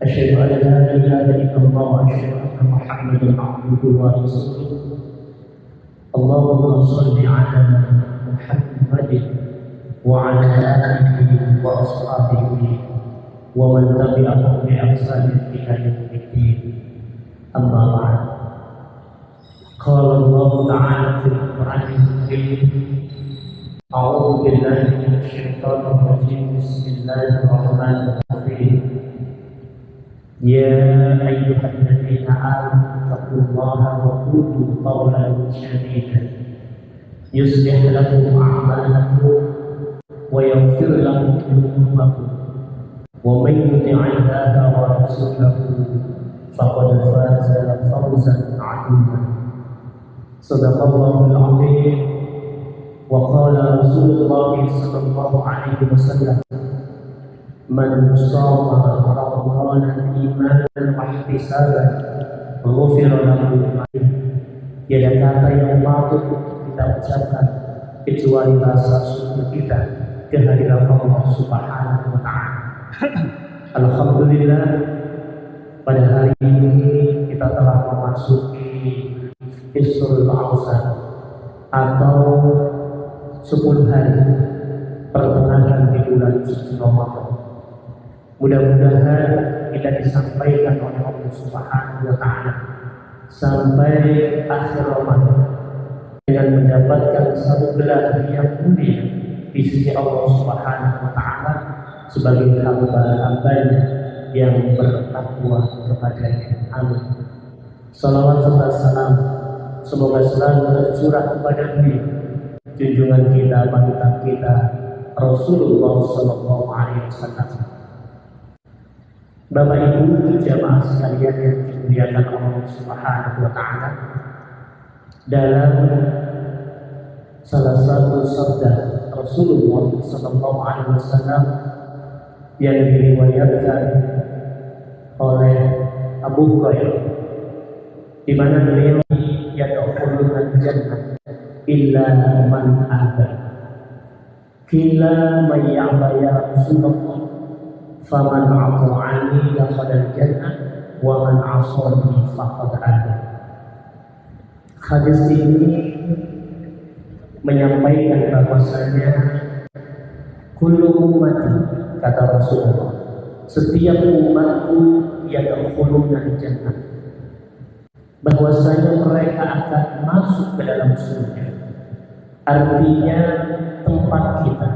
أشهد أن لا إله إلا الله وأشهد أن محمدا عبده ورسوله. اللهم صل على محمد وعلى آله وأصحابه ومن تبعهم بإحسان إلى يوم الدين. أما بعد، قال الله تعالى في القرآن الكريم: أعوذ بالله من الشيطان الرجيم. بسم الله الرحمن الرحيم. يا أيها الذين آمنوا اتقوا الله وقولوا قولا سديدا يصلح لكم أعمالكم ويغفر لكم ذنوبكم ومن يطع الله ورسوله فقد فاز فوزا عظيما. صدق الله العظيم. وقال رسول الله صلى الله عليه وسلم: من صام رمضان إيمانا واحتسابا غفر له ما. Tiada kata yang patut kita ucapkan kecuali rasa syukur kita kehadiran Allah Subhanahu wa Ta'ala. Alhamdulillah, pada hari ini kita telah memasuki Isrul Awsat atau 10 hari pertengahan di bulan suci Ramadan. Mudah-mudahan kita disampaikan oleh Allah Subhanahu wa Ta'ala sampai akhir Ramadan dengan mendapatkan satu gelar yang mulia di sisi Allah Subhanahu wa Ta'ala sebagai hamba-hambanya yang bertakwa kepadanya. Amin. Salawat serta salam semoga selalu tercurah kepada beliau, junjungan kita, panutan kita, Rasulullah Sallallahu Alaihi Wasallam. Bapak Ibu jamaah sekalian yang dimuliakan Allah Subhanahu wa Ta'ala, dalam salah satu sabda Rasulullah Sallallahu Alaihi Wasallam yang diriwayatkan oleh Abu Hurairah, di mana beliau yadkhulul jannah illa man aba. Qila man ya'ba ya Rasulullah, faman ata'ani dakhala jannah wa man 'asani faqad aba. Hadis ini menyampaikan bahwasanya kullu ummati, kata Rasulullah, setiap umatku yadkhuluna jannah, bahwasanya mereka akan masuk ke dalam surga. Artinya tempat kita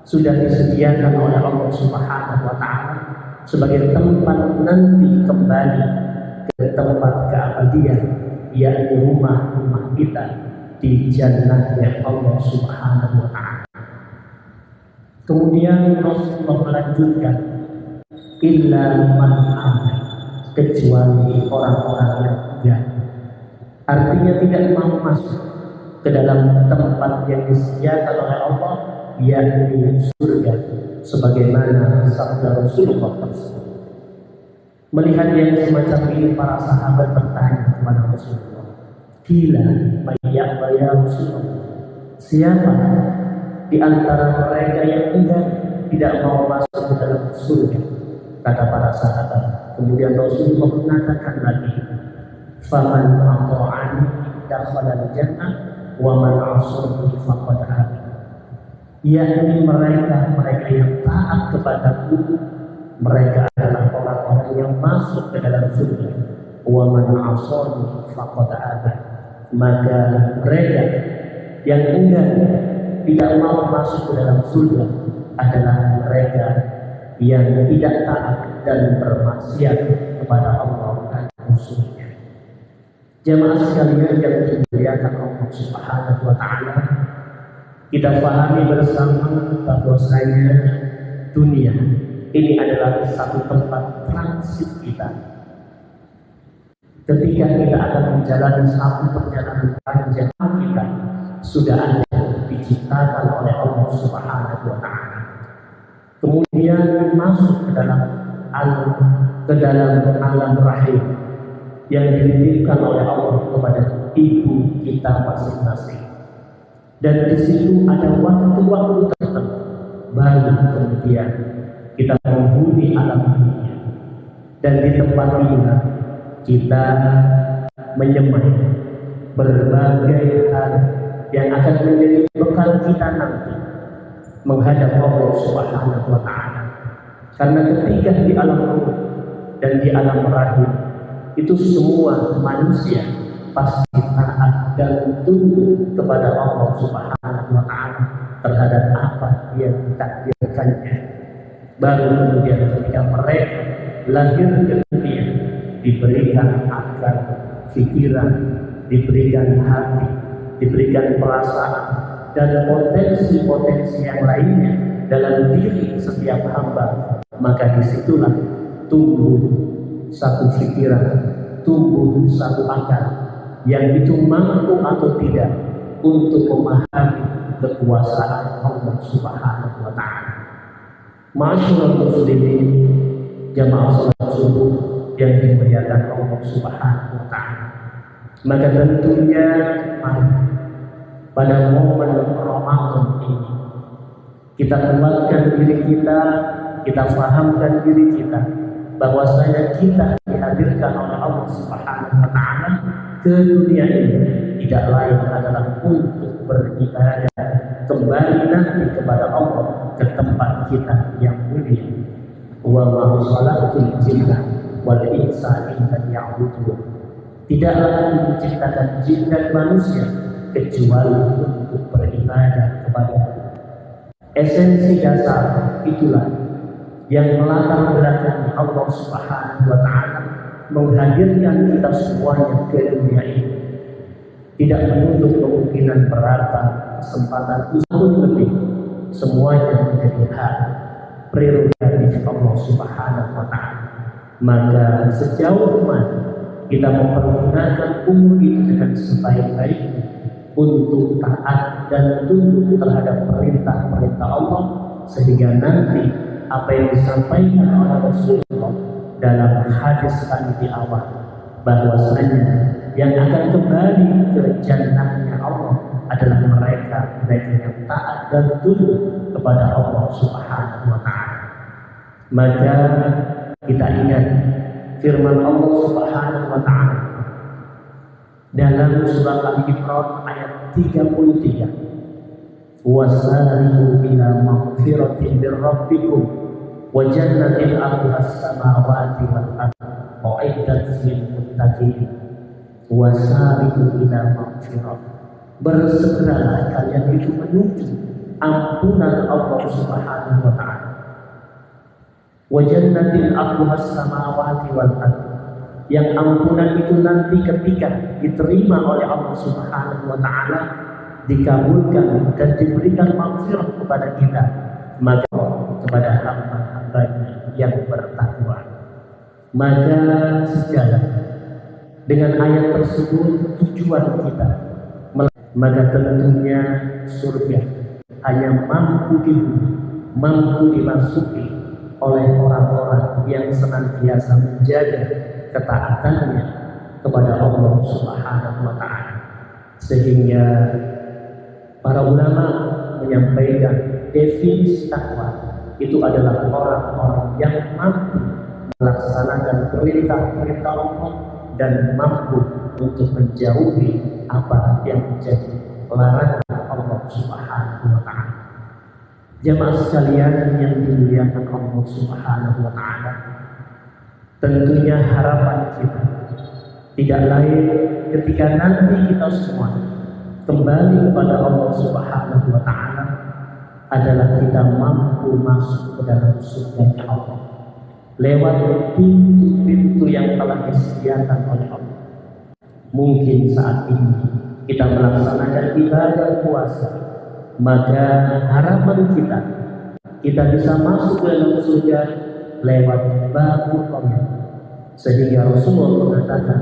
sudah disediakan oleh Allah Subhanahu wa Ta'ala sebagai tempat nanti kembali ke tempat keabadian, yakni rumah-rumah kita di jannahnya Allah Subhanahu wa Ta'ala. Kemudian Rasulullah melanjutkan, illa man amana, kecuali orang-orang yang enggak. Artinya tidak mau masuk ke dalam tempat yang disediakan oleh Allah, yakni surga, sebagaimana sabda Rasulullah tersebut. Melihat yang semacam ini, para sahabat bertanya kepada Rasulullah, "Qila may ya'ba ya Rasulullah?" Siapa di antara mereka yang enggan, tidak mau masuk ke dalam surga? Kata para sahabat. Kemudian Rasulullah mengatakan lagi, "Faman ata'ani dakhala jannah wa man 'asani faqad aba." Yakni mereka yang taat kepadaku, mereka adalah orang-orang yang masuk ke dalam surga. Wa man 'asani faqad aba. Maka mereka yang enggan, tidak mau masuk ke dalam surga adalah mereka yang tidak taat dan bermaksiat kepada Allah dan Rasul-Nya. Jamaah sekalian yang dimuliakan Allah Subhanahu wa Ta'ala, kita pahami bersama bahwasanya dunia ini adalah satu tempat transit kita. Ketika kita akan menjalani satu perjalanan panjang, kita sudah ada diciptakan oleh Allah Subhanahu wa Ta'ala. Kemudian masuk ke dalam alam rahim yang dititipkan oleh Allah kepada ibu kita masing-masing. Dan di situ ada waktu-waktu tertentu baru kemudian kita menghuni alam dunia. Dan di tempat inilah kita menyemai berbagai hal yang akan menjadi bekal kita nanti menghadap Allah Subhanahu wa Ta'ala. Karena ketika di alam ruh dan di alam rahim itu semua manusia pasti taat dan tunduk kepada Allah Subhanahu wa Ta'ala terhadap apa yang ditakdirkannya. Baru kemudian ketika mereka lahir ke dunia diberikan akal, pikiran, diberikan hati, diberikan perasaan dan potensi-potensi yang lainnya dalam diri setiap hamba, maka disitulah tumbuh satu pikiran, tumbuh satu akal yang itu mampu atau tidak untuk memahami kekuasaan Allah Subhanahu wa Ta'ala. Ma'asyiral muslimin, jamaah salat subuh yang dimuliakan Allah Subhanahu wa Ta'ala. Maka tentunya pada momen Ramadan ini kita kuatkan diri kita fahamkan diri kita bahwasanya kita dihadirkan oleh Allah Subhanahu wa Ta'ala ke dunia ini tidak lain adalah untuk beribadah kembali nanti kepada Allah, ke tempat kita yang mulia. Wa ma khalaqtul jinna wal insa illa liya'budun. Tidaklah diciptakan jin dan manusia kecuali untuk beribadah kepada Allah. Esensi dasar itulah yang melatar belakangi Allah Subhanahu wa Ta'ala menghadirkan kita semuanya ke dunia ini. Tidak menutup kemungkinan berapa kesempatan pun lebih, semuanya menjadi hak prerogatif Allah Subhanahu wa Ta'ala. Maka sejauh mana kita mempergunakan umur itu dengan sebaik-baiknya untuk taat dan tunduk terhadap perintah-perintah Allah, sehingga nanti apa yang disampaikan oleh Rasulullah dalam hadis kami di awal, bahwasanya yang akan kembali ke jannahnya Allah adalah mereka yang taat dan tunduk kepada Allah Subhanahu wa Ta'ala. Maka kita ingat firman Allah Subhanahu wa Ta'ala dalam surat Al-Imran ayat 33, wasari'u ila maghfiratin min rabbikum wa jannatin 'arduha as-samawati wal ardu u'iddat lil muttaqin. Wasari'u ila maghfirah, bersegeralah kalian itu menuju ampunan Allah Subhanahu wa Ta'ala. Wa jannatin 'arduha as-samawati wal ardu, yang ampunan itu nanti ketika diterima oleh Allah Subhanahu wa Ta'ala, dikabulkan dan diberikan maghfirah kepada kita, maka kepada hamba-hambanya yang bertakwa. Maka sejalan dengan ayat tersebut tujuan kita, maka tentunya surga hanya mampu dimasuki oleh orang-orang yang senantiasa menjaga ketaatannya kepada Allah Subhanahu wa Ta'ala. Sehingga para ulama menyampaikan definisi takwa itu adalah orang-orang yang mampu melaksanakan perintah-perintah Allah dan mampu untuk menjauhi apa yang menjadi larangan Allah Subhanahu wa Ta'ala. Jamaah sekalian yang dimuliakan Allah Subhanahu wa Ta'ala, tentunya harapan kita tidak lain ketika nanti kita semua kembali kepada Allah Subhanahu wa Ta'ala adalah kita mampu masuk ke dalam surga Allah lewat pintu-pintu yang telah disediakan oleh Allah. Mungkin saat ini kita melaksanakan ibadah puasa, maka harapan kita bisa masuk ke dalam surga lewat babu Qiyam. Sehingga Rasulullah mengatakan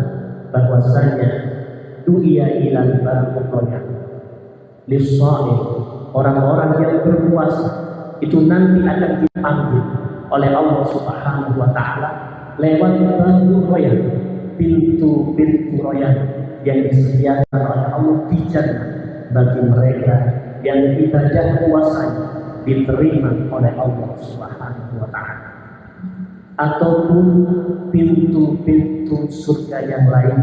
bahwasanya du'iya ilal babu Qiyam lis-shaim, orang-orang yang berpuasa itu nanti akan dipanggil oleh Allah Subhanahu wa Ta'ala lewat babu Qiyam, pintu-pintu royan yang disediakan oleh Allah di jannah bagi mereka yang ibadah puasanya diterima oleh Allah Subhanahu wa Ta'ala. ataupun pintu-pintu surga yang lain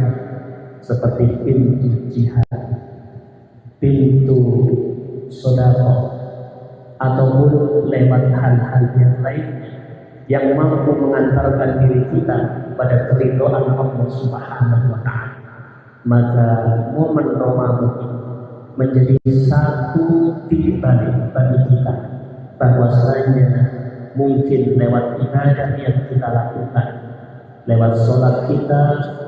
seperti pintu jihad, pintu sedekah, ataupun lewat hal-hal yang lain yang mampu mengantarkan diri kita pada keridhaan Allah Subhanahu wa Ta'ala. Maka momen Ramadan ini menjadi satu titik balik bagi kita, bahwasanya mungkin lewat ibadah yang kita lakukan, lewat sholat kita,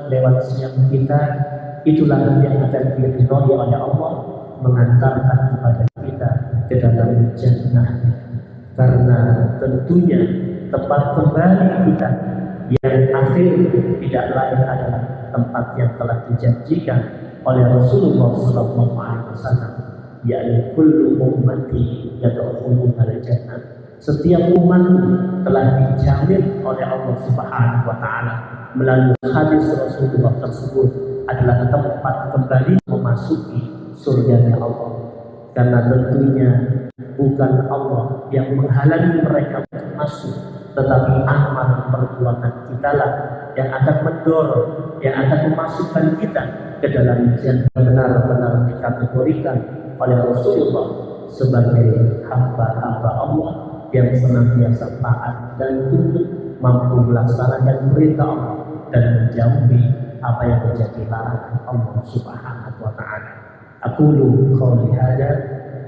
lewat siam kita, itulah yang akan diridhoi oleh Allah, mengantarkan kepada kita ke dalam jannah. Karena tentunya tempat kembali kita yang akhir tidak lain adalah tempat yang telah dijanjikan oleh Rasulullah SAW, yaitu kullu ummati yadkhuluna al-jannah. Setiap umat telah dijamin oleh Allah Subhanahu wa Ta'ala melalui hadis Rasulullah tersebut adalah tempat kembali memasuki surganya Allah. Karena tentunya bukan Allah yang menghalangi mereka untuk masuk, tetapi amal perbuatan kita lah yang akan mendorong, yang akan memasukkan kita ke dalam jannah. Benar-benar dikategorikan oleh Rasulullah sebagai hamba-hamba Allah yang senantiasa taat dan tunduk, mampu melaksanakan perintah Allah dan menjauhi apa yang menjadi larangan Allah Subhanahu wa Ta'ala. Aqulu qawli hadza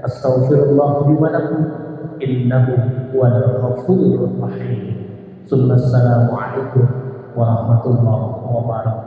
astaghfirullah li wa lakum innahu huwal ghafurur rahim. Assalamu alaikum warahmatullahi wabarakatuh.